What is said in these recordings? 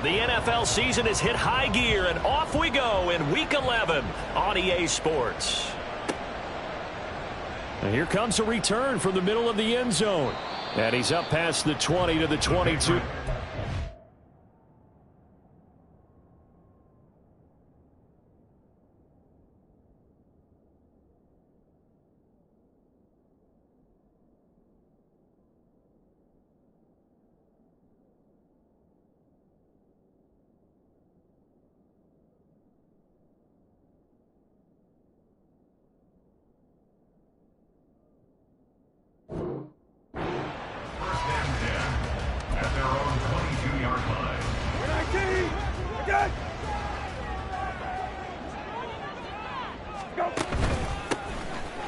The NFL season has hit high gear, and off we go in Week 11 on EA Sports. And here comes a return from the middle of the end zone. And he's up past the 20 to the 22.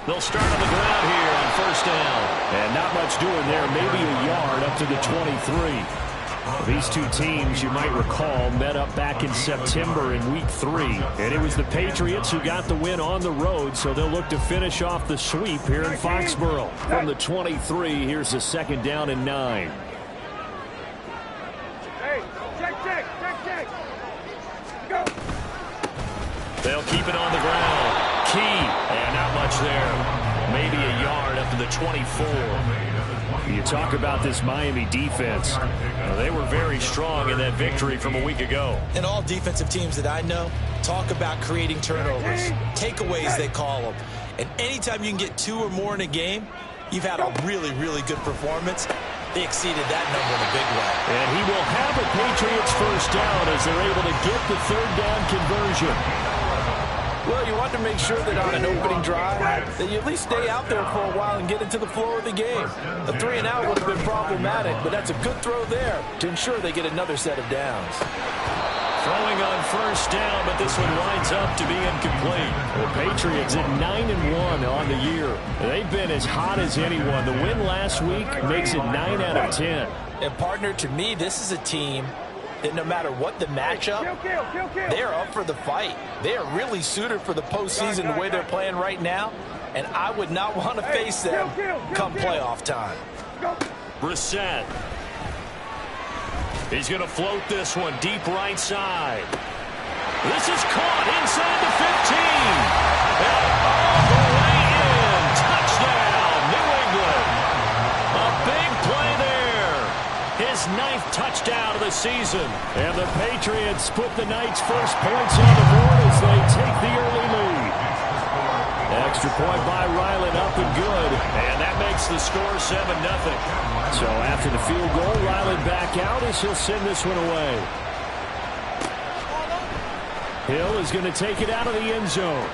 They'll start on the ground here on first down. And not much doing there, maybe a yard up to the 23. These two teams, you might recall, met up back in September in Week 3. And it was the Patriots who got the win on the road, so they'll look to finish off the sweep here in Foxborough. From the 23, here's the second down and 9. Hey, check. Go. They'll keep it on the ground. Key, and not much there. Maybe a yard up to the 24. You talk about this Miami defense. They were very strong in that victory from a week ago. And all defensive teams that I know talk about creating turnovers, takeaways they call them. And anytime you can get 2 or more in a game, you've had a really, really good performance. They exceeded that number in a big way. And he will have a Patriots first down as they're able to get the third down conversion. Well, you want to make sure that on an opening drive that you at least stay out there for a while and get into the flow of the game. A 3-and-out would have been problematic, but that's a good throw there to ensure they get another set of downs. Throwing on first down, but this one winds up to be incomplete. The Patriots at 9-1 on the year. They've been as hot as anyone. The win last week makes it 9 out of 10. And, partner, to me, this is a team that no matter what the matchup, they're up for the fight. They are really suited for the postseason the way they're playing right now, and I would not want to face them come playoff time. Brissett. He's going to float this one deep right side. This is caught inside the 15. And all the way in. Touchdown, New England. A big play there. His 9th touchdown of the season. And the Patriots put the Knights' first points on the board as they take the early lead. Extra point by Ryland, up and good. And that makes the score 7-0. So after the field goal, Ryland back out as he'll send this one away. Hill is going to take it out of the end zone.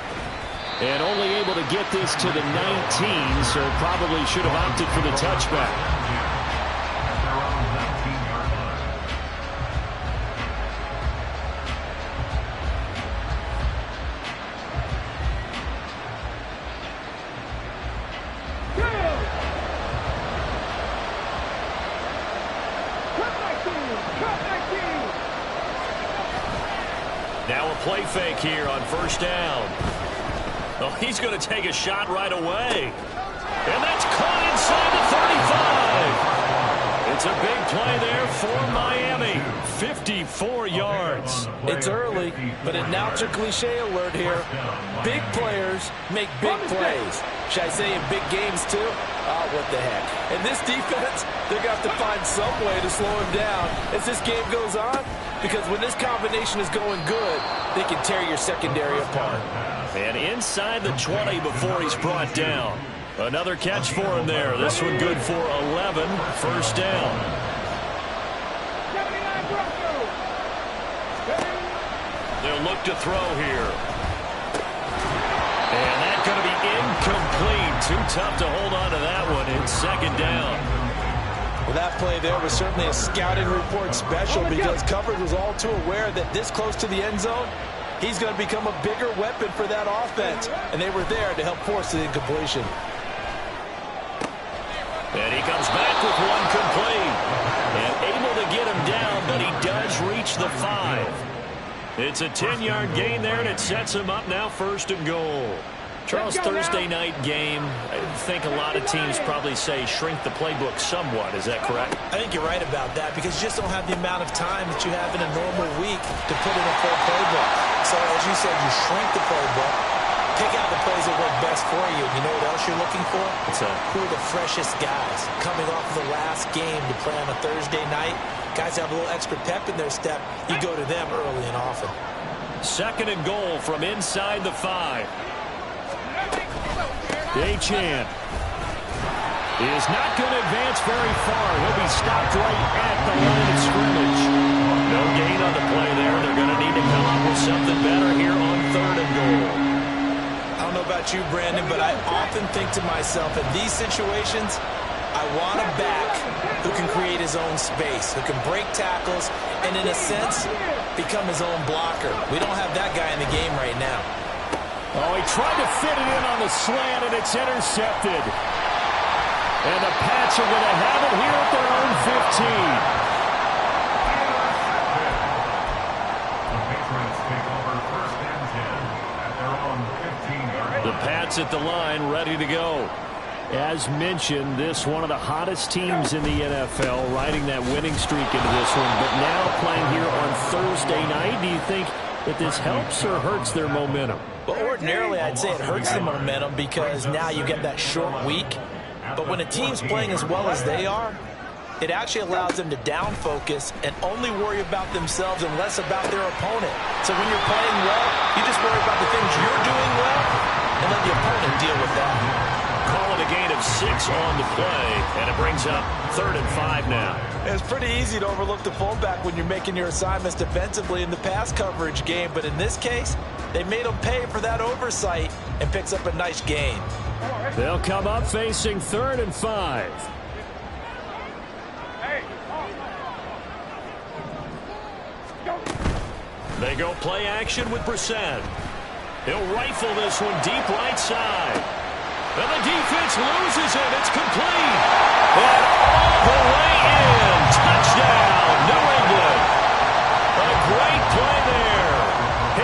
And only able to get this to the 19, so probably should have opted for the touchback. Now a play fake here on first down. Oh, he's going to take a shot right away. And that's caught inside the 35. It's a big play there for Miami. 54 yards. It's early, but it now to cliche alert here. Big players make big plays. Should I say in big games too? Oh, what the heck. And this defense, they're going to have to find some way to slow him down as this game goes on. Because when this combination is going good, they can tear your secondary apart. And inside the 20 before he's brought down. Another catch for him there. This one good for 11. First down. They'll look to throw here. And that's going to be incomplete. Too tough to hold on to that one. It's second down. Well, that play there was certainly a scouting report special because coverage was all too aware that this close to the end zone, he's going to become a bigger weapon for that offense. And they were there to help force the incompletion. And he comes back with one complete. And able to get him down, but he does reach the 5. It's a 10-yard gain there, and it sets him up now 1st and goal. Charles, Thursday night game, I think a lot of teams probably say shrink the playbook somewhat. Is that correct? I think you're right about that because you just don't have the amount of time that you have in a normal week to put in a full playbook. So, as you said, you shrink the playbook, pick out the plays that work best for you. You know what else you're looking for? Who are the freshest guys coming off of the last game to play on a Thursday night? Guys have a little extra pep in their step. You go to them early and often. 2nd and goal from inside the 5. Achane is not going to advance very far. He'll be stopped right at the line of scrimmage. No gain on the play there. They're going to need to come up with something better here on 3rd and goal. I don't know about you, Brandon, but I often think to myself, in these situations, I want a back who can create his own space, who can break tackles, and in a sense, become his own blocker. We don't have that guy in the game right now. Oh, he tried to fit it in on the slant, and it's intercepted. And the Pats are going to have it here at their own 15. The Pats at the line, ready to go. As mentioned, this one of the hottest teams in the NFL, riding that winning streak into this one. But now playing here on Thursday night, do you think that this helps or hurts their momentum? Well, ordinarily, I'd say it hurts the momentum because now you get that short week. But when a team's playing as well as they are, it actually allows them to down focus and only worry about themselves and less about their opponent. So when you're playing well, you just worry about the things you're doing well and let the opponent deal with that. Call it a gain of 6 on the play, and it brings up 3rd and 5 now. It's pretty easy to overlook the fullback when you're making your assignments defensively in the pass coverage game, but in this case, they made him pay for that oversight and picks up a nice gain. They'll come up facing 3rd and 5. They go play action with Brissett. He'll rifle this one deep right side. And the defense loses it. It's complete. And all the way in. Touchdown, New England. A great play there.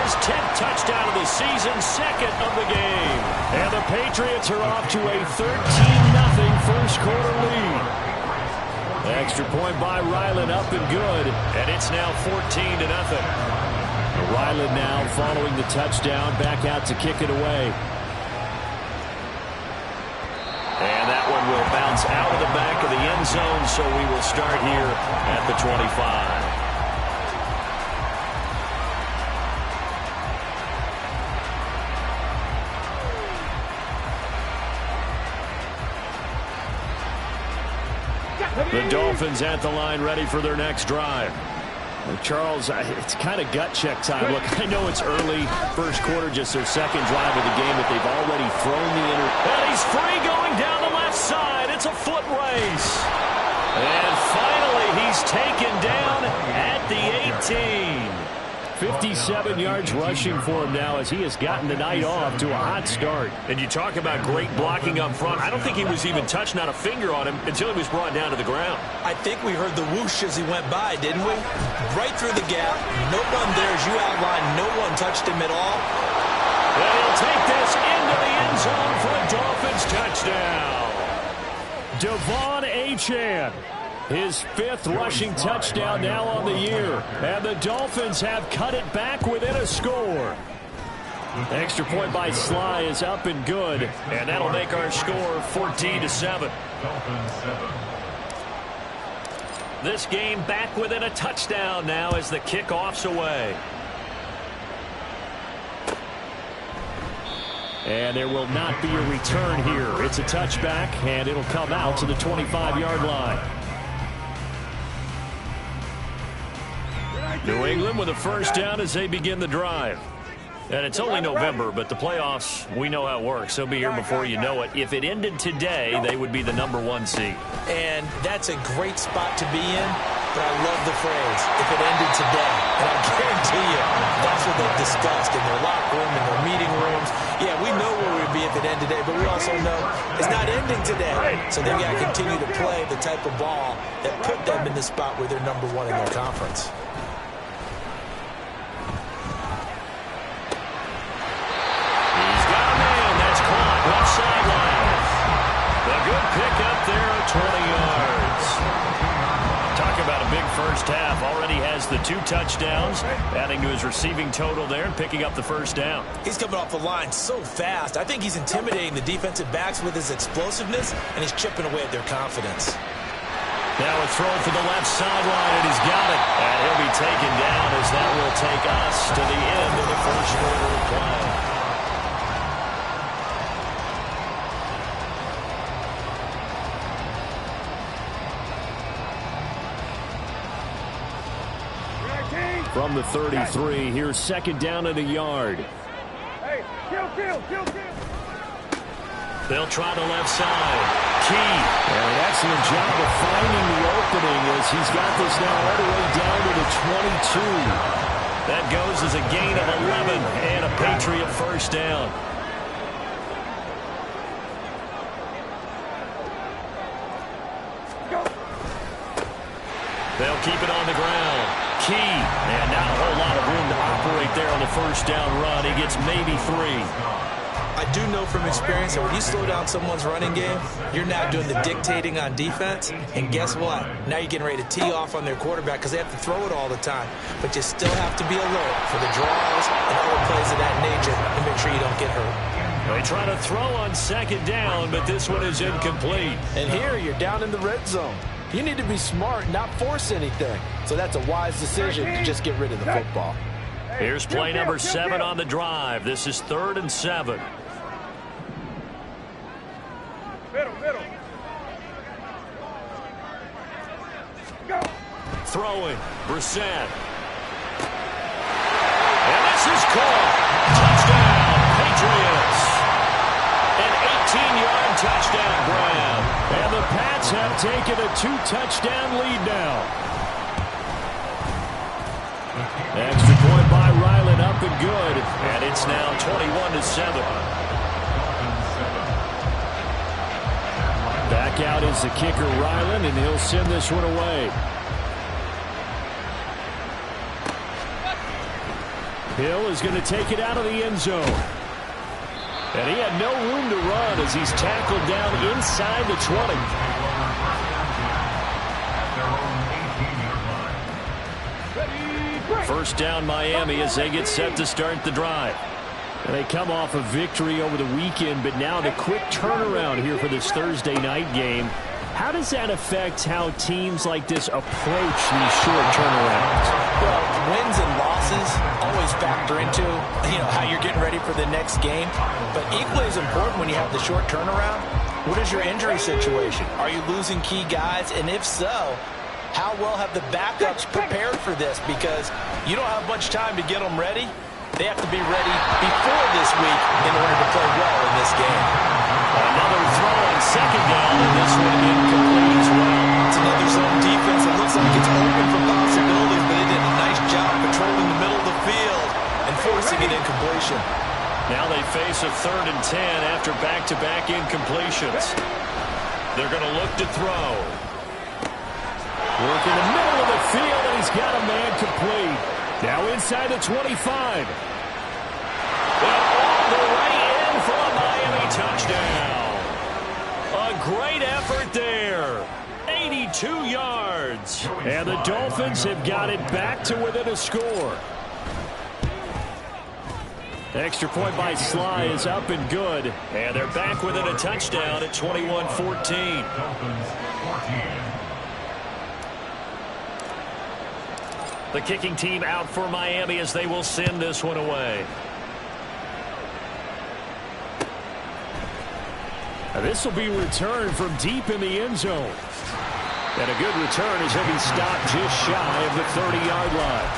His 10th touchdown of the season, 2nd of the game. And the Patriots are off to a 13-0 first quarter lead. Extra point by Ryland, up and good. And it's now 14-0. Ryland now following the touchdown, back out to kick it away. And that one will bounce out of the back of the end zone, so we will start here at the 25. The Dolphins at the line, ready for their next drive. Charles, it's kind of gut check time. Look, I know it's early, first quarter, just their 2nd drive of the game, but they've already thrown the And he's free going down the left side. It's a foot race. And finally, he's taken down at the 18. 57 yards rushing for him now as he has gotten the night off to a hot start. And you talk about great blocking up front. I don't think he was even touched, not a finger on him, until he was brought down to the ground. I think we heard the whoosh as he went by, didn't we? Right through the gap. No one there, as you outlined. No one touched him at all. And he'll take this into the end zone for a Dolphins touchdown. Devon Achane. His 5th rushing touchdown now on the year. And the Dolphins have cut it back within a score. Extra point by Sly is up and good. And that'll make our score 14-7. This game back within a touchdown now as the kickoff's away. And there will not be a return here. It's a touchback, and it'll come out to the 25-yard line. New England with a first down as they begin the drive. And it's only November, but the playoffs, we know how it works. They'll be here before you know it. If it ended today, they would be the #1 seed. And that's a great spot to be in, but I love the phrase, if it ended today. And I guarantee you, that's what they've discussed in their locker room, in their meeting rooms. Yeah, we know where we'd be if it ended today, but we also know it's not ending today. So they've got to continue to play the type of ball that put them in the spot where they're #1 in their conference. already has the 2 touchdowns, adding to his receiving total there and picking up the first down. He's coming off the line so fast. I think he's intimidating the defensive backs with his explosiveness, and he's chipping away at their confidence. Now a throw for the left sideline, and he's got it. And he'll be taken down as that will take us to the end of the first quarter of play. From the 33, here's second down and a yard. Hey, kill. They'll try the left side. Key. And an excellent job of finding the opening as he's got this now all the way down to the 22. That goes as a gain of 11 and a Patriot first down. They'll keep it on the ground. Key. And not a whole lot of room to operate there on the first down run. He gets maybe 3. I do know from experience that when you slow down someone's running game, you're now doing the dictating on defense. And guess what? Now you're getting ready to tee off on their quarterback because they have to throw it all the time. But you still have to be alert for the draws and other plays of that nature to make sure you don't get hurt. They try to throw on second down, but this one is incomplete. And here you're down in the red zone. You need to be smart, not force anything. So that's a wise decision to just get rid of the football. Here's play number 7 on the drive. This is 3rd and 7. Middle. Go. Throwing. Brissett. And this is caught. Touchdown, Patriots. An 18-yard touchdown grab. And the Pats have taken a 2-touchdown lead now. Extra point by Ryland up and good. And it's now 21-7. Back out is the kicker, Ryland, and he'll send this one away. Hill is going to take it out of the end zone. And he had no room to run as he's tackled down inside the 20. First down, Miami, as they get set to start the drive. And they come off a victory over the weekend, but now the quick turnaround here for this Thursday night game. How does that affect how teams like this approach these short turnarounds? Well, wins and losses always factor into, how you're getting ready for the next game. But equally as important when you have the short turnaround, what is your injury situation? Are you losing key guys? And if so, how well have the backups prepared for this? Because you don't have much time to get them ready. They have to be ready before this week in order to play well in this game. Another throw on second down, and this one incomplete as well. It's another zone defense. It looks like it's open for possibilities, but they did a nice job patrolling the middle of the field and forcing an incompletion. Now they face a 3rd and 10 after back-to-back incompletions. They're going to look to throw. Work in the middle of the field, and he's got a man complete. Now inside the 25. And all the way in for a Miami touchdown. A great effort there. 82 yards. And the Dolphins have got it back to within a score. Extra point by Sly is up and good. And they're back within a touchdown at 21-14. The kicking team out for Miami as they will send this one away. Now this will be returned from deep in the end zone. And a good return as he'll be stopped just shy of the 30-yard line.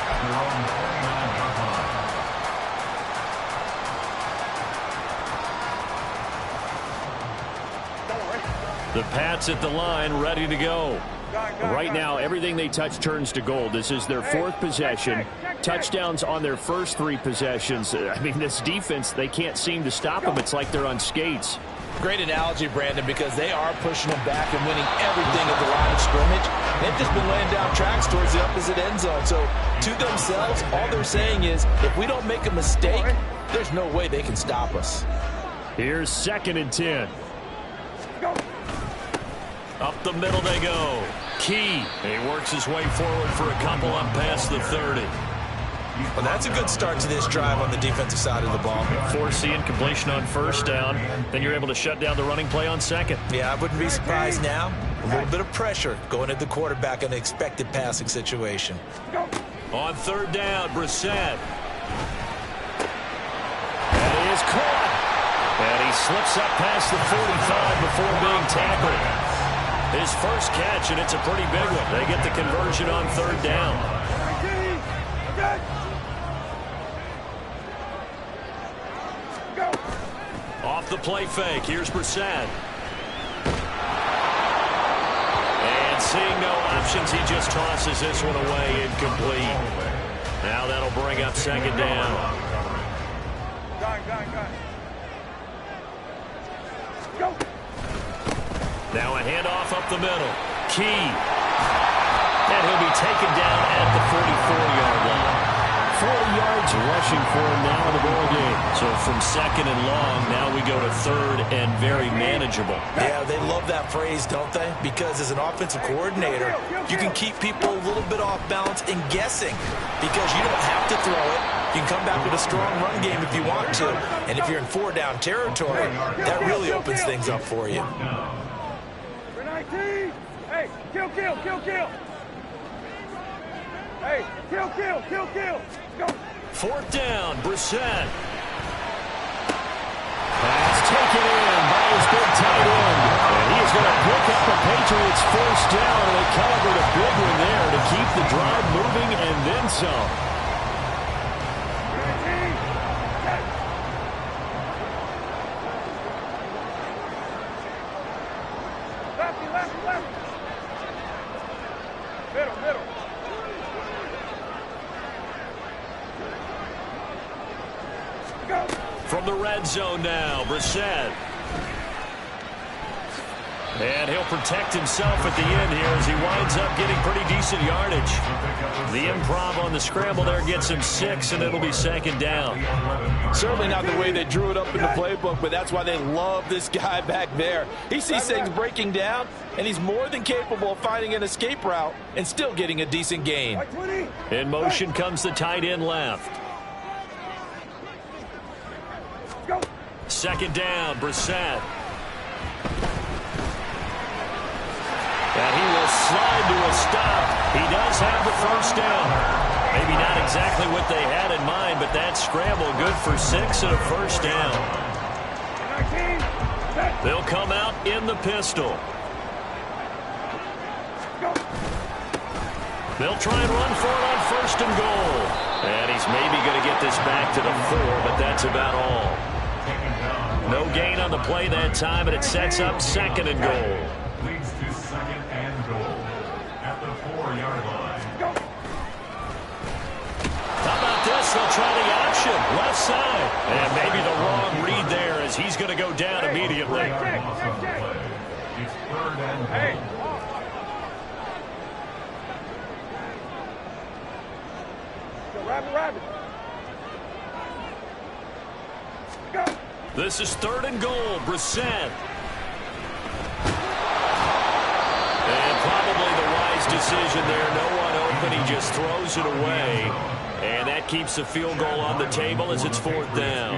The Pats at the line ready to go. Right now, everything they touch turns to gold. This is their 4th possession. Touchdowns on their first 3 possessions. I mean, this defense, they can't seem to stop them. It's like they're on skates. Great analogy, Brandon, because they are pushing them back and winning everything at the line of scrimmage. They've just been laying down tracks towards the opposite end zone. So, to themselves, all they're saying is, if we don't make a mistake, there's no way they can stop us. Here's 2nd and 10. Up the middle they go. Key. He works his way forward for a couple up past the 30. Well, that's a good start to this drive on the defensive side of the ball. Forcing completion on first down. Then you're able to shut down the running play on second. Yeah, I wouldn't be surprised now. A little bit of pressure going at the quarterback in an expected passing situation. On third down, Brissett. And he is caught. And he slips up past the 45 before being tackled. His first catch, and it's a pretty big one. They get the conversion on third down. Off the play fake, here's Brissett. And seeing no options, he just tosses this one away, incomplete. Now that'll bring up second down. Go. Now a handoff up the middle. Key. And he'll be taken down at the 44-yard line. 40 yards rushing for him now in the ball game. So from second and long, now we go to third and very manageable. Yeah, they love that phrase, don't they? Because as an offensive coordinator, you can keep people a little bit off balance and guessing because you don't have to throw it. You can come back with a strong run game if you want to. And if you're in four-down territory, that really opens things up for you. For 19. Hey, kill. Hey, kill. Go. Fourth down, Brissett. Pass taken in by his big tight end. And he is going to pick up the Patriots' first down. And they calibrate a big one there to keep the drive moving and then some. Left. Middle. Go. From the red zone now, Brissett. And he'll protect himself at the end here as he winds up getting pretty decent yardage. The improv on the scramble there gets him 6, and it'll be second down. Certainly not the way they drew it up in the playbook, but that's why they love this guy back there. He sees things breaking down, and he's more than capable of finding an escape route and still getting a decent gain. In motion comes the tight end left. Go. Second down, Brissett. And he will slide to a stop. He does have the first down. Maybe not exactly what they had in mind, but that scramble good for 6 and a first down. 19. They'll come out in the pistol. Go. They'll try and run for it on first and goal. And he's maybe going to get this back to the 4, but that's about all. No gain on the play that time, and it sets up second and goal. Leads to second and goal at the 4-yard line. Go. How about this? They'll try the option. Left side. And maybe the wrong read there as he's going to go down immediately. It's third and Hey. Rabbit. Go. This is third and goal. Brissett. And probably the wise decision there. No one open. He just throws it away. And that keeps the field goal on the table as it's fourth down.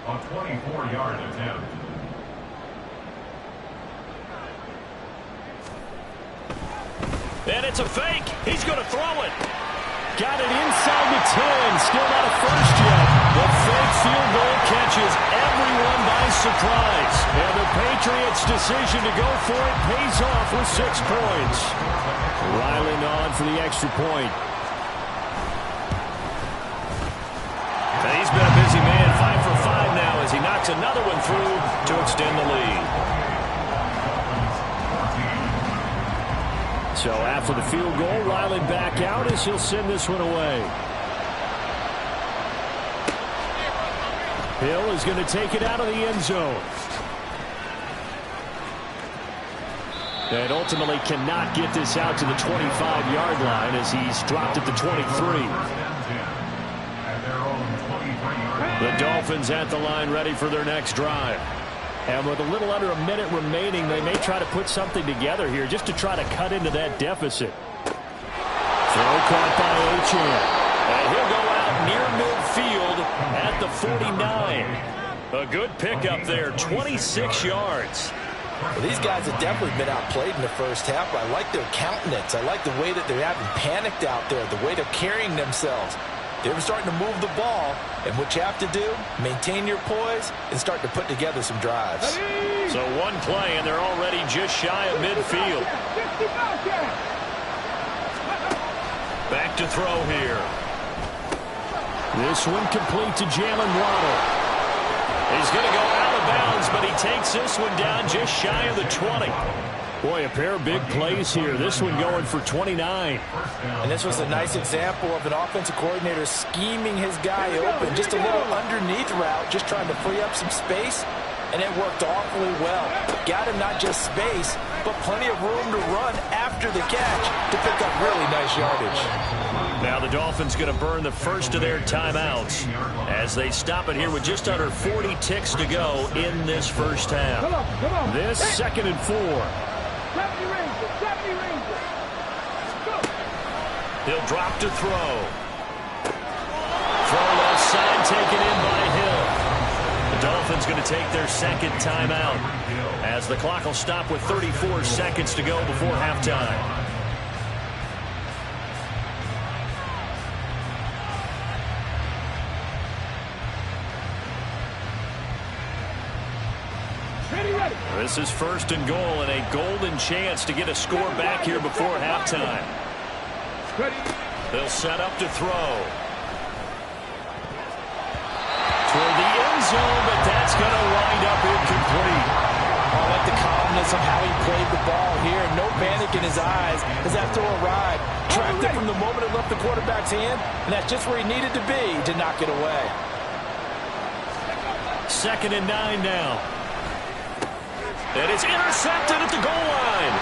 A 24-yard attempt. And it's a fake. He's going to throw it. Got it inside the 10. Still not a first yet. The fake field goal catches everyone by surprise. And the Patriots' decision to go for it pays off with 6 points. Ryland on for the extra point. And he's been a busy man. 5 for 5 now as he knocks another one through to extend the lead. So after the field goal, Ryland back out as he'll send this one away. Hill is going to take it out of the end zone. And ultimately cannot get this out to the 25-yard line as he's dropped at the 23. The Dolphins at the line ready for their next drive. And with a little under a minute remaining, they may try to put something together here just to try to cut into that deficit. Throw caught by Achane. And he'll go out near midfield at the 49. A good pickup there, 26 yards. Well, these guys have definitely been outplayed in the first half. I like their countenance. I like the way that they're having panicked out there, the way they're carrying themselves. They're starting to move the ball, and what you have to do, maintain your poise and start to put together some drives. So one play, and they're already just shy of midfield. Back to throw here. This one complete to Jalen Waddle. He's going to go out of bounds, but he takes this one down just shy of the 20. Boy, a pair of big plays here. This one going for 29. And this was a nice example of an offensive coordinator scheming his guy open. Just a little underneath route, just trying to free up some space, and it worked awfully well. Got him not just space, but plenty of room to run after the catch to pick up really nice yardage. Now the Dolphins going to burn the first of their timeouts as they stop it here with just under 40 ticks to go in this first half. This 2nd and 4. 70 Rangers. He'll drop to throw. Throw left side taken in by Hill. The Dolphins going to take their second timeout as the clock will stop with 34 seconds to go before halftime. This is 1st and goal and a golden chance to get a score back here before halftime. They'll set up to throw. Toward the end zone, but that's going to wind up incomplete. I like the calmness of how he played the ball here. No panic in his eyes as that throw arrived. Tracked it from the moment it left the quarterback's hand, and that's just where he needed to be to knock it away. 2nd and 9 now. And it's intercepted at the goal line.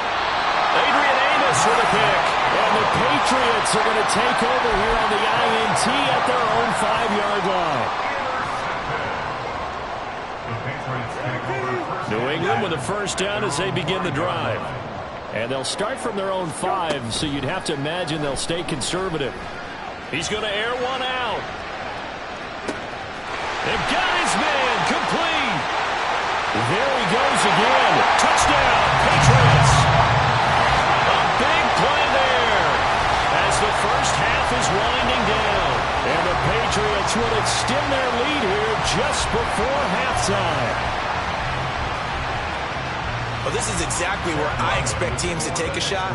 Adrian Amos with a pick. And the Patriots are going to take over here on the INT at their own 5-yard line. New England with a first down as they begin the drive. And they'll start from their own 5, so you'd have to imagine they'll stay conservative. He's going to air one out. They've got his man complete. There he goes again. Touchdown, Patriots. A big play there as the first half is winding down. And the Patriots will extend their lead here just before halftime. Well, this is exactly where I expect teams to take a shot.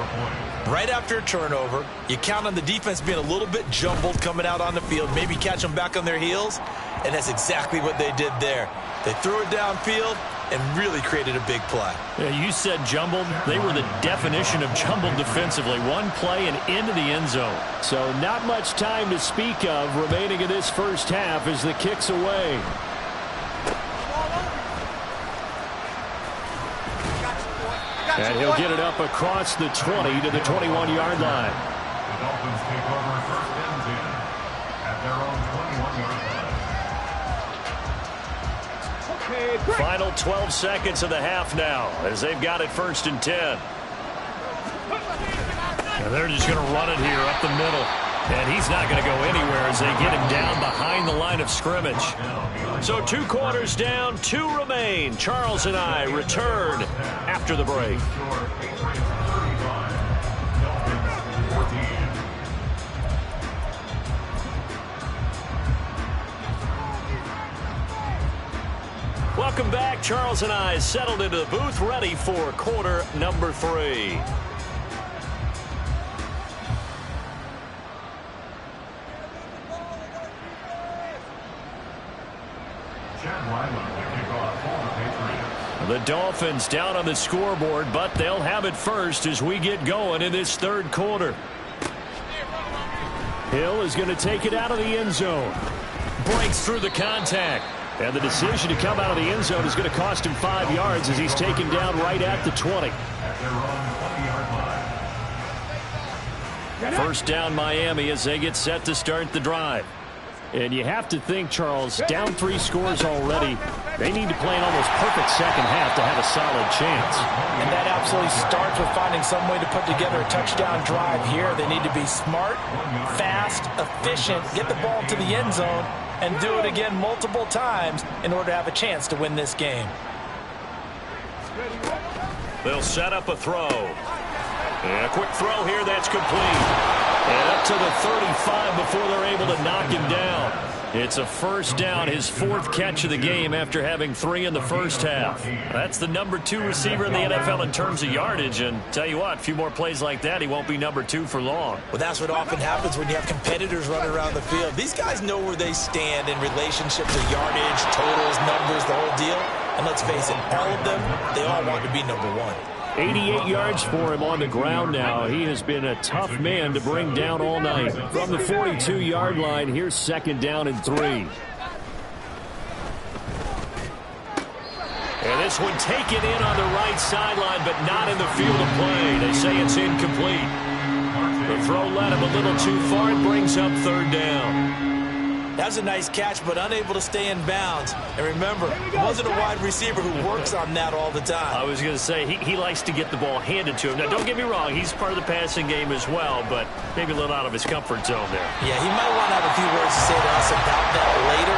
Right after a turnover, you count on the defense being a little bit jumbled coming out on the field, maybe catch them back on their heels, and that's exactly what they did there. They threw it downfield and really created a big play. Yeah, you said jumbled. They were the definition of jumbled defensively. One play and into the end zone. So not much time to speak of remaining in this first half as the kick's away. And he'll get it up across the 20 to the 21-yard line. The Dolphins take over 1st and 10 at their own 21-yard line. Final 12 seconds of the half now as they've got it 1st and 10. And they're just going to run it here up the middle. And he's not going to go anywhere as they get him down behind the line of scrimmage. So 2 quarters down, 2 remain. Charles and I return after the break. Welcome back. Charles and I settled into the booth, ready for quarter number 3. The Dolphins down on the scoreboard, but they'll have it first as we get going in this 3rd quarter. Hill is going to take it out of the end zone. Breaks through the contact. And the decision to come out of the end zone is going to cost him 5 yards as he's taken down right at the 20. First down Miami as they get set to start the drive. And you have to think, Charles, down 3 scores already. They need to play an almost perfect second half to have a solid chance. And that absolutely starts with finding some way to put together a touchdown drive here. They need to be smart, fast, efficient, get the ball to the end zone, and do it again multiple times in order to have a chance to win this game. They'll set up a throw. And a quick throw here that's complete. And up to the 35 before they're able to knock him down. It's a first down, his 4th catch of the game after having 3 in the first half. That's the number 2 receiver in the NFL in terms of yardage. And tell you what, a few more plays like that, he won't be number 2 for long. Well, that's what often happens when you have competitors running around the field. These guys know where they stand in relationship to yardage, totals, numbers, the whole deal. And let's face it, all of them, they all want to be number 1. 88 yards for him on the ground now. He has been a tough man to bring down all night. From the 42-yard line, here's 2nd down and 3. And this one taken in on the right sideline, but not in the field of play. They say it's incomplete. The throw led him a little too far and brings up 3rd down. That was a nice catch, but unable to stay in bounds. And remember, it wasn't a wide receiver who works on that all the time. I was going to say, he likes to get the ball handed to him. Now, don't get me wrong, he's part of the passing game as well, but maybe a little out of his comfort zone there. Yeah, he might want to have a few words to say to us about that later,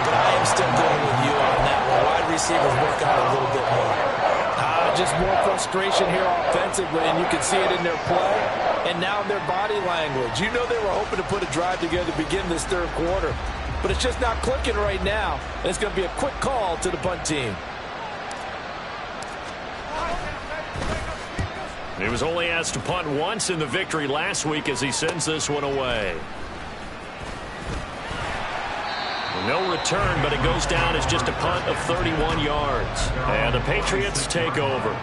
but I am still going with you on that one. Wide receivers work out a little bit more. Just more frustration here offensively, and you can see it in their play and now in their body language. You know they were hoping to put a drive together to begin this 3rd quarter, but it's just not clicking right now, and it's going to be a quick call to the punt team. He was only asked to punt once in the victory last week as he sends this one away. No return, but it goes down as just a punt of 31 yards. And the Patriots take over.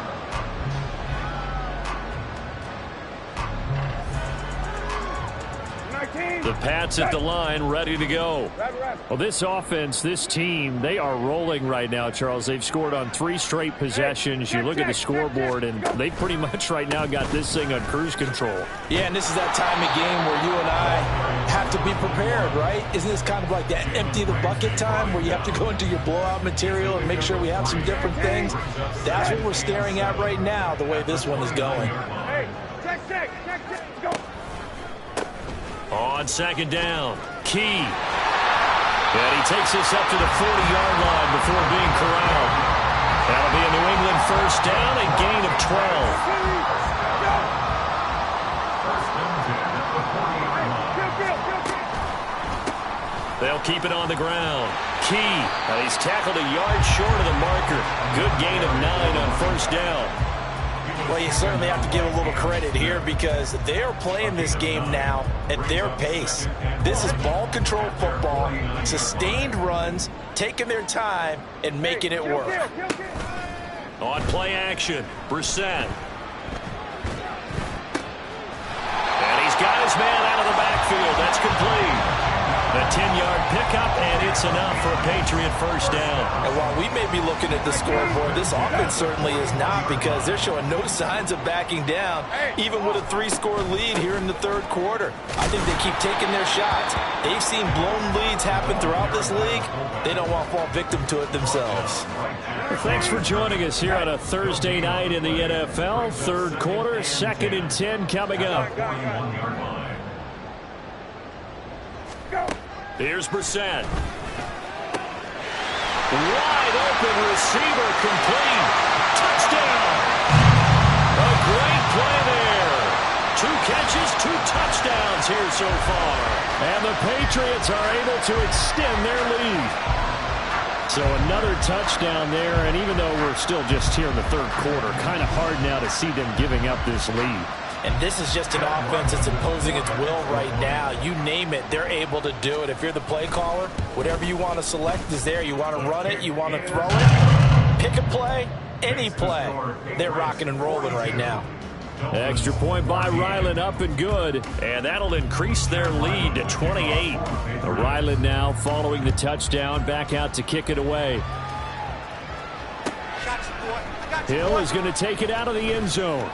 The Pats at the line, ready to go. Well, this offense, this team, they are rolling right now, Charles. They've scored on 3 straight possessions. You look at the scoreboard, and they pretty much right now got this thing on cruise control. Yeah, and this is that time of game where you and I have to be prepared, right? Isn't this kind of like that empty the bucket time where you have to go into your blowout material and make sure we have some different things? That's what we're staring at right now, the way this one is going. Hey, check, go. On 2nd down, Key. And he takes this up to the 40-yard line before being corralled. That'll be a New England first down and gain of 12. They'll keep it on the ground. Key. And he's tackled a yard short of the marker. Good gain of 9 on first down. Well, you certainly have to give a little credit here because they are playing this game now at their pace. This is ball control football, sustained runs, taking their time and making it work. On play action, Brissett. And he's got his man out of the backfield. That's complete. A 10-yard pickup, and it's enough for a Patriot first down. And while we may be looking at the scoreboard, this offense certainly is not, because they're showing no signs of backing down, even with a 3-score lead here in the 3rd quarter. I think they keep taking their shots. They've seen blown leads happen throughout this league. They don't want to fall victim to it themselves. Well, thanks for joining us here on a Thursday night in the NFL. 3rd quarter, 2nd and 10 coming up. Here's Brissett. Wide open receiver, complete. Touchdown. A great play there. 2 catches, 2 touchdowns here so far. And the Patriots are able to extend their lead. So another touchdown there, and even though we're still just here in the 3rd quarter, kind of hard now to see them giving up this lead. And this is just an offense that's imposing its will right now. You name it, they're able to do it. If you're the play caller, whatever you want to select is there. You want to run it, you want to throw it, pick a play, any play. They're rocking and rolling right now. Extra point by Ryland, up and good. And that'll increase their lead to 28. Ryland now following the touchdown, back out to kick it away. Hill is going to take it out of the end zone.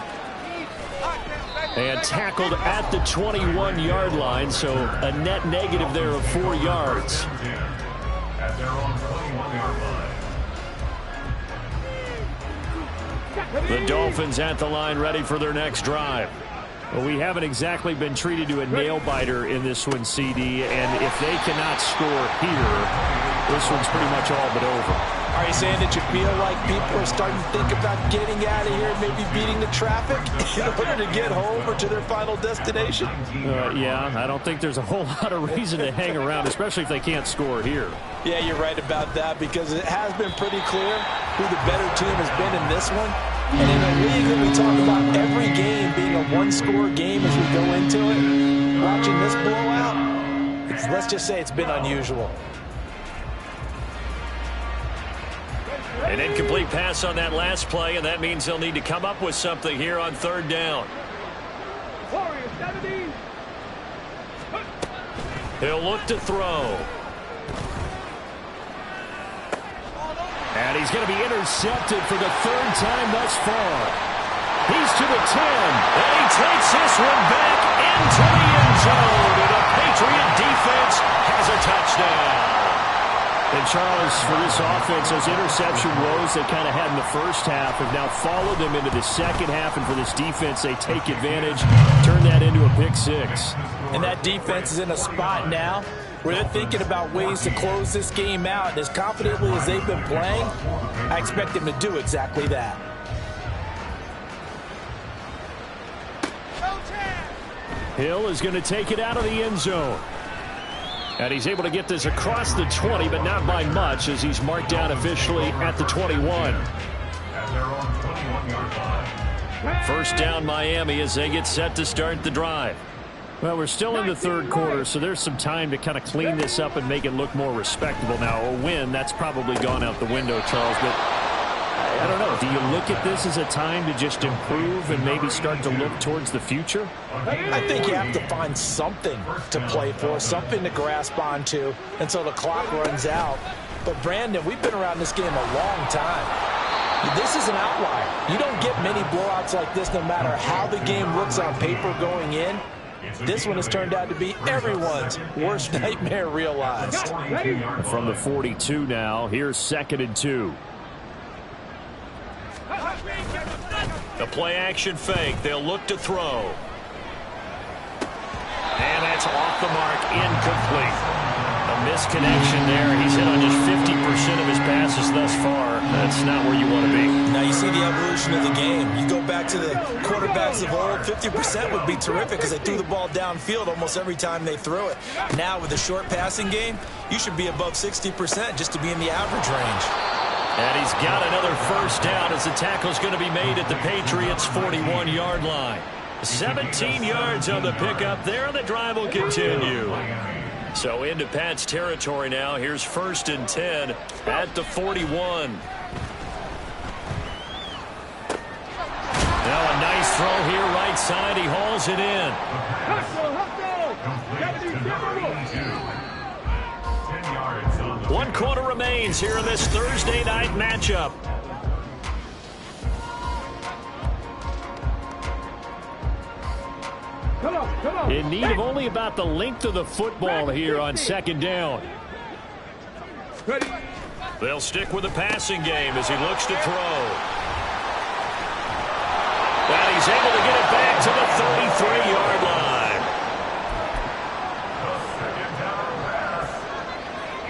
And tackled at the 21-yard line, so a net negative there of 4 yards. At their own 21-yard line. The Dolphins at the line, ready for their next drive. Well, we haven't exactly been treated to a nail-biter in this one, CD, and if they cannot score here, this one's pretty much all but over. Are you saying that you feel like people are starting to think about getting out of here, maybe beating the traffic in order to get home or to their final destination? Yeah, I don't think there's a whole lot of reason to hang around, especially if they can't score here. Yeah, you're right about that, because it has been pretty clear who the better team has been in this one. And in a league that we talk about every game being a one-score game as we go into it, watching this blowout, let's just say it's been unusual. An incomplete pass on that last play, and that means they'll need to come up with something here on third down. He'll look to throw. And he's going to be intercepted for the third time thus far. He's to the 10, and he takes this one back into the end zone. And the Patriot defense has a touchdown. And Charles, for this offense, those interception woes they kind of had in the first half have now followed them into the second half. And for this defense, they take advantage, turn that into a pick six. And that defense is in a spot now where they're thinking about ways to close this game out. And as confidently as they've been playing, I expect them to do exactly that. Hill is going to take it out of the end zone. And he's able to get this across the 20, but not by much, as he's marked down officially at the 21. At their own 21-yard line. First down Miami as they get set to start the drive. Well, we're still in the third quarter, so there's some time to kind of clean this up and make it look more respectable. Now, a win, that's probably gone out the window, Charles, but I don't know. Do you look at this as a time to just improve and maybe start to look towards the future? I think you have to find something to play for, something to grasp onto until the clock runs out. But, Brandon, we've been around this game a long time. This is an outlier. You don't get many blowouts like this no matter how the game looks on paper going in. This one has turned out to be everyone's worst nightmare realized. From the 42 now, here's 2nd and 2. The play action fake. They'll look to throw. And that's off the mark, incomplete. A misconnection there. He's hit on just 50% of his passes thus far. That's not where you want to be. Now you see the evolution of the game. You go back to the quarterbacks of old, 50% would be terrific because they threw the ball downfield almost every time they threw it. Now with the short passing game, you should be above 60% just to be in the average range. And he's got another first down as the tackle's going to be made at the Patriots' 41-yard line. 17 yards on the pickup there, and the drive will continue. So into Pat's territory now. Here's 1st and 10 at the 41. Now a nice throw here right side. He hauls it in. One quarter remains here in this Thursday night matchup. In need of only about the length of the football here on 2nd down. They'll stick with the passing game as he looks to throw. And he's able to get it back to the 33-yard line. The 2nd down pass.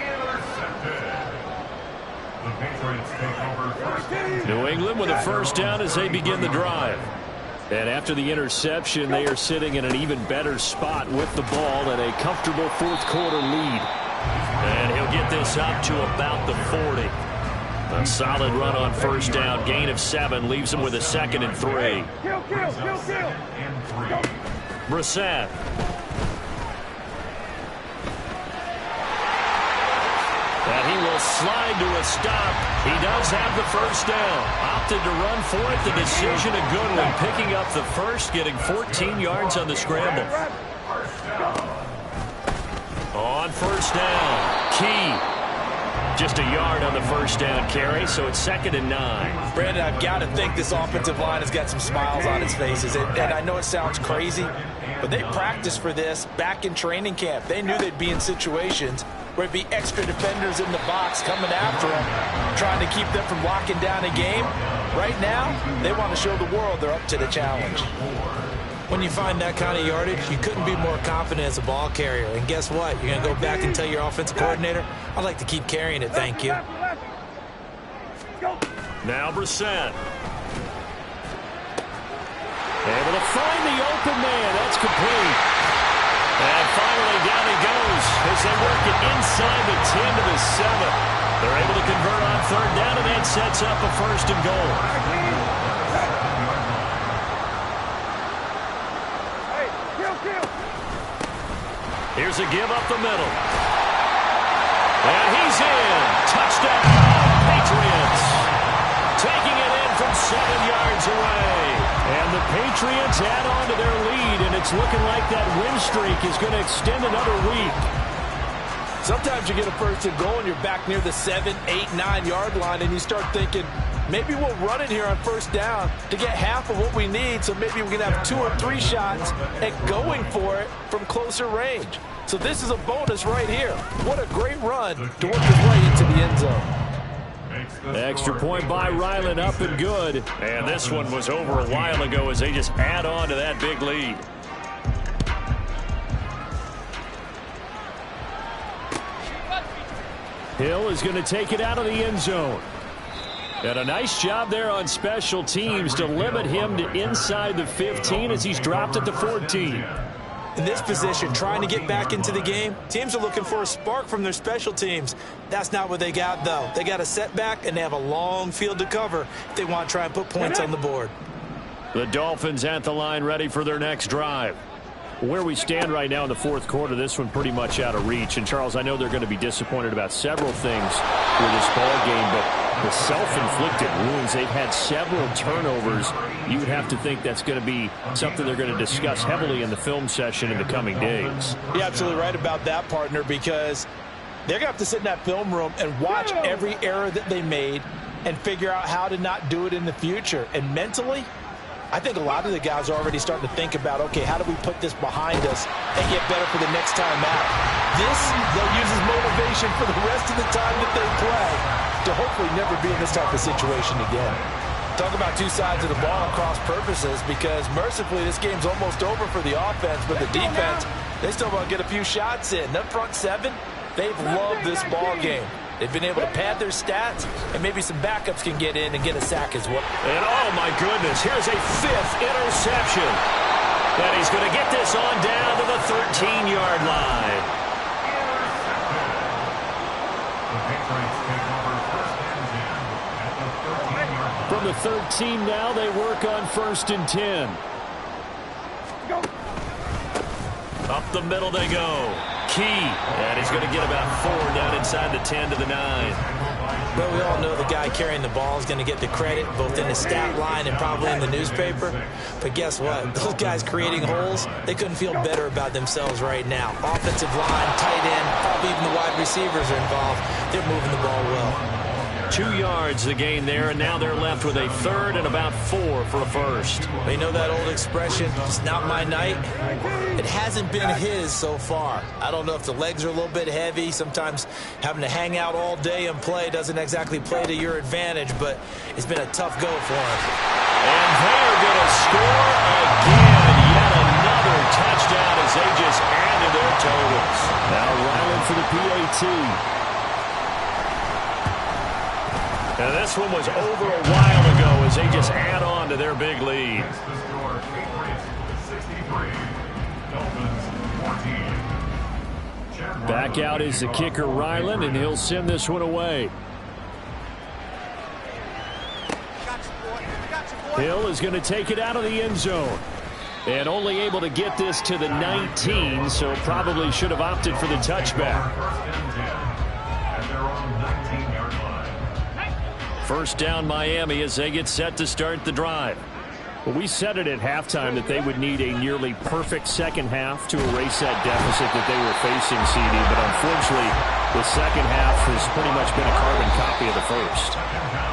Intercepted. The Patriots take over 1st. New England with a first down as they begin the drive. And after the interception, they are sitting in an even better spot with the ball and a comfortable 4th quarter lead. And he'll get this up to about the 40. A solid run on first down. Gain of 7 leaves him with a 2nd and 3. Brissett. And he will slide to a stop. He does have the first down. Opted to run for it. The decision a good one. Picking up the first, getting 14 yards on the scramble. On first down, Key. Just a yard on the first down carry, so it's 2nd and 9. Brandon, I've got to think this offensive line has got some smiles on its faces. And I know it sounds crazy, but they practiced for this back in training camp. They knew they'd be in situations where it'd be extra defenders in the box coming after them, trying to keep them from locking down a game. Right now, they want to show the world they're up to the challenge. When you find that kind of yardage, you couldn't be more confident as a ball carrier. And guess what? You're going to go back and tell your offensive coordinator, I'd like to keep carrying it, thank you. Now Brissett. Able to find the open man. That's complete. And finally down he goes as they work it inside the 10 to the 7. They're able to convert on 3rd down, and that sets up a 1st and goal. Here's a give up the middle. And he's in. Touchdown, Patriots. Taking it in from 7 yards away. And the Patriots add on to their lead, and it's looking like that win streak is going to extend another week. Sometimes you get a 1st and goal and you're back near the 7, 8, 9 yard line, and you start thinking, maybe we'll run it here on 1st down to get half of what we need, so maybe we can have 2 or 3 shots at going for it from closer range. So this is a bonus right here. What a great run to work his way into the end zone. Extra point by Ryland, up and good. And this one was over a while ago as they just add on to that big lead. Hill is going to take it out of the end zone. And a nice job there on special teams to limit him to inside the 15 as he's dropped at the 14. In this position, trying to get back into the game, teams are looking for a spark from their special teams. That's not what they got, though. They got a setback, and they have a long field to cover if they want to try and put points on the board. The Dolphins at the line ready for their next drive. Where we stand right now in the 4th quarter, this one pretty much out of reach. And, Charles, I know they're going to be disappointed about several things with this ball game, but the self-inflicted wounds, they've had several turnovers. You would have to think that's going to be something they're going to discuss heavily in the film session in the coming days. You're absolutely right about that, partner, because they're going to have to sit in that film room and watch every error that they made and figure out how to not do it in the future. And mentally, I think a lot of the guys are already starting to think about, okay, how do we put this behind us and get better for the next time out? This, they'll use as motivation for the rest of the time that they play to hopefully never be in this type of situation again. Talk about 2 sides of the ball and cross purposes, because mercifully this game's almost over for the offense, but the defense, they still want to get a few shots in. That front 7, they've loved this ball game. They've been able to pad their stats, and maybe some backups can get in and get a sack as well. And, oh, my goodness, here's a 5th interception. And he's going to get this on down to the 13-yard line. From the 13 now, they work on 1st and 10. Up the middle they go. Key. And he's going to get about 4 down inside the 10 to the 9. But we all know the guy carrying the ball is going to get the credit both in the stat line and probably in the newspaper. But guess what? Those guys creating holes, they couldn't feel better about themselves right now. Offensive line, tight end, probably even the wide receivers are involved. They're moving the ball well. 2 yards the gain there, and now they're left with a 3rd and about 4 for a 1st. Well, you know that old expression, it's not my night? It hasn't been his so far. I don't know if the legs are a little bit heavy. Sometimes having to hang out all day and play doesn't exactly play to your advantage, but it's been a tough go for him. And they're going to score again. Yet another touchdown as they just added their totals. Now Ryland for the PAT. And this one was over a while ago as they just add on to their big lead. Back out is the kicker, Ryland, and he'll send this one away. Hill is going to take it out of the end zone. And only able to get this to the 19, so probably should have opted for the touchback. 1st down Miami as they get set to start the drive. Well, we said it at halftime that they would need a nearly perfect second half to erase that deficit that they were facing, CD. But unfortunately, the second half has pretty much been a carbon copy of the first.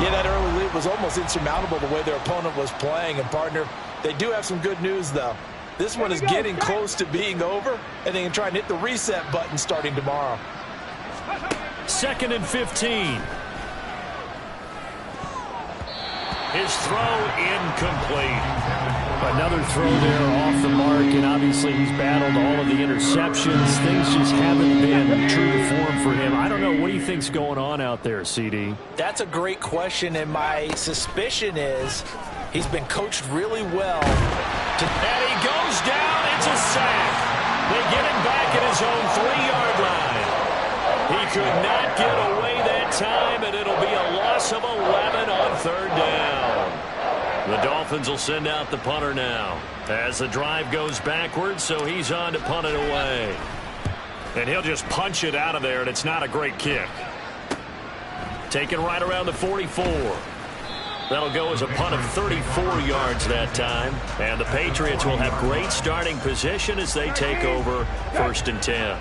Yeah, that early lead was almost insurmountable the way their opponent was playing. And, partner, they do have some good news, though. This one is getting close to being over, and they can try and hit the reset button starting tomorrow. 2nd and 15. His throw incomplete. Another throw there off the mark, and obviously he's battled all of the interceptions. Things just haven't been true to form for him. I don't know. What do you think's going on out there, CD? That's a great question, and my suspicion is he's been coached really well. And he goes down. It's a sack. They get him back at his own 3-yard line. He could not get away that time, and it'll be a loss of 11 on 3rd down. The Dolphins will send out the punter now as the drive goes backwards, so he's on to punt it away. And he'll just punch it out of there, and it's not a great kick. Taken right around the 44. That'll go as a punt of 34 yards that time. And the Patriots will have great starting position as they take over 1st and 10.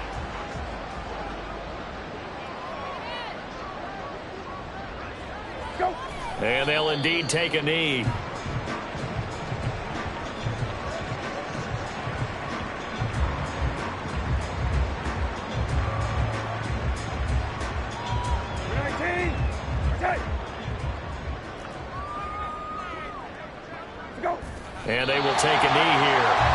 And they'll indeed take a knee. And they will take a knee here.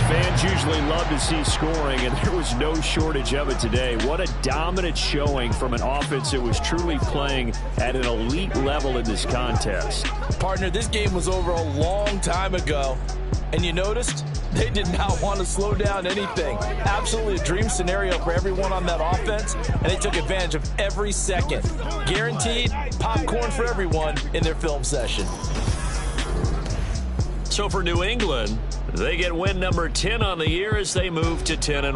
Fans usually love to see scoring, and there was no shortage of it today. What a dominant showing from an offense that was truly playing at an elite level in this contest. Partner, this game was over a long time ago, and you noticed they did not want to slow down anything. Absolutely a dream scenario for everyone on that offense, and they took advantage of every second. Guaranteed popcorn for everyone in their film session. So for New England, they get win number 10 on the year as they move to 10-1.